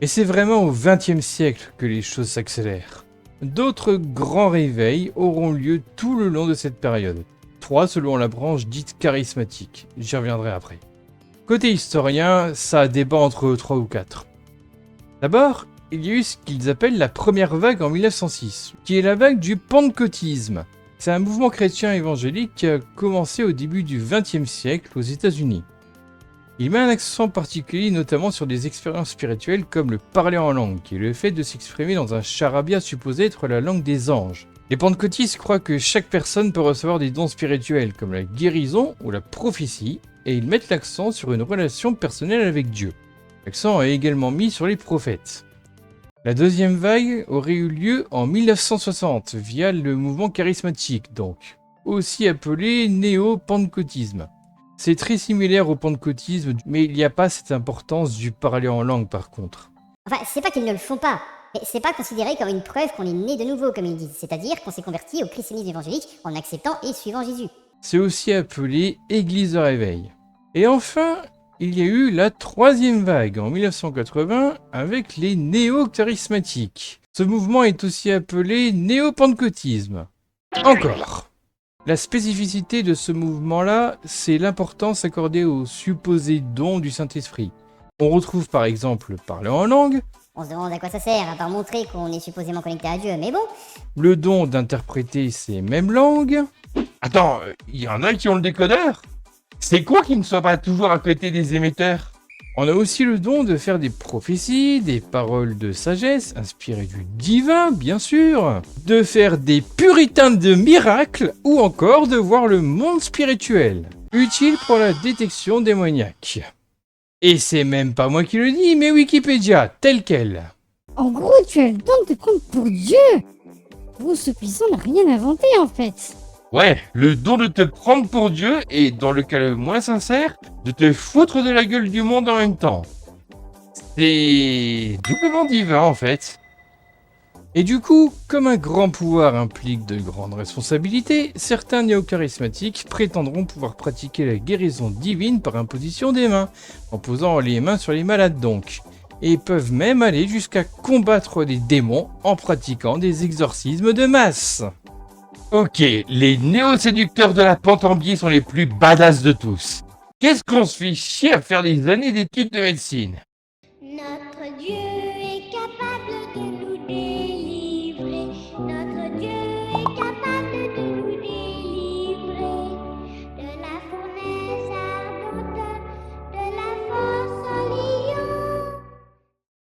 Et c'est vraiment au XXe siècle que les choses s'accélèrent. D'autres grands réveils auront lieu tout le long de cette période. 3 selon la branche dite charismatique. J'y reviendrai après. Côté historien, ça débat entre 3 ou 4. D'abord, il y a eu ce qu'ils appellent la première vague en 1906, qui est la vague du pentecôtisme. C'est un mouvement chrétien évangélique qui a commencé au début du XXe siècle aux États-Unis. Il met un accent particulier notamment sur des expériences spirituelles comme le parler en langue, qui est le fait de s'exprimer dans un charabia supposé être la langue des anges. Les pentecôtistes croient que chaque personne peut recevoir des dons spirituels comme la guérison ou la prophétie, et ils mettent l'accent sur une relation personnelle avec Dieu. L'accent est également mis sur les prophètes. La deuxième vague aurait eu lieu en 1960 via le mouvement charismatique donc, aussi appelé néo-pentecôtisme. C'est très similaire au pentecôtisme, mais il n'y a pas cette importance du parler en langue par contre. Enfin, c'est pas qu'ils ne le font pas, mais c'est pas considéré comme une preuve qu'on est né de nouveau, comme ils disent, c'est-à-dire qu'on s'est converti au christianisme évangélique en acceptant et suivant Jésus. C'est aussi appelé Église de réveil. Et enfin, il y a eu la troisième vague en 1980 avec les néo-charismatiques. Ce mouvement est aussi appelé néo-pentecôtisme. Encore. La spécificité de ce mouvement-là, c'est l'importance accordée aux supposés dons du Saint-Esprit. On retrouve par exemple le parler en langue, On se demande à quoi ça sert, à part montrer qu'on est supposément connecté à Dieu, mais bon. le don d'interpréter ces mêmes langues, Attends, il y en a qui ont le décodeur? C'est quoi qui ne soit pas toujours à côté des émetteurs? on a aussi le don de faire des prophéties, des paroles de sagesse, inspirées du divin, bien sûr, de faire des puritains de miracles, ou encore de voir le monde spirituel, utile pour la détection démoniaque. Et c'est même pas moi qui le dis, mais Wikipédia, tel quel. En gros, tu as le don de te prendre pour Dieu. Gros, ce puissant n'a rien inventé en fait. Ouais, le don de te prendre pour Dieu et, dans le cas le moins sincère, de te foutre de la gueule du monde en même temps. C'est doublement divin en fait. Et du coup, comme un grand pouvoir implique de grandes responsabilités, certains néo-charismatiques prétendront pouvoir pratiquer la guérison divine par imposition des mains, en posant les mains sur les malades donc, et peuvent même aller jusqu'à combattre des démons en pratiquant des exorcismes de masse. Ok, les néo-séducteurs de la pente en biais sont les plus badass de tous. Qu'est-ce qu'on se fait chier à faire des années d'études de médecine? Notre Dieu est capable de nous délivrer. Notre Dieu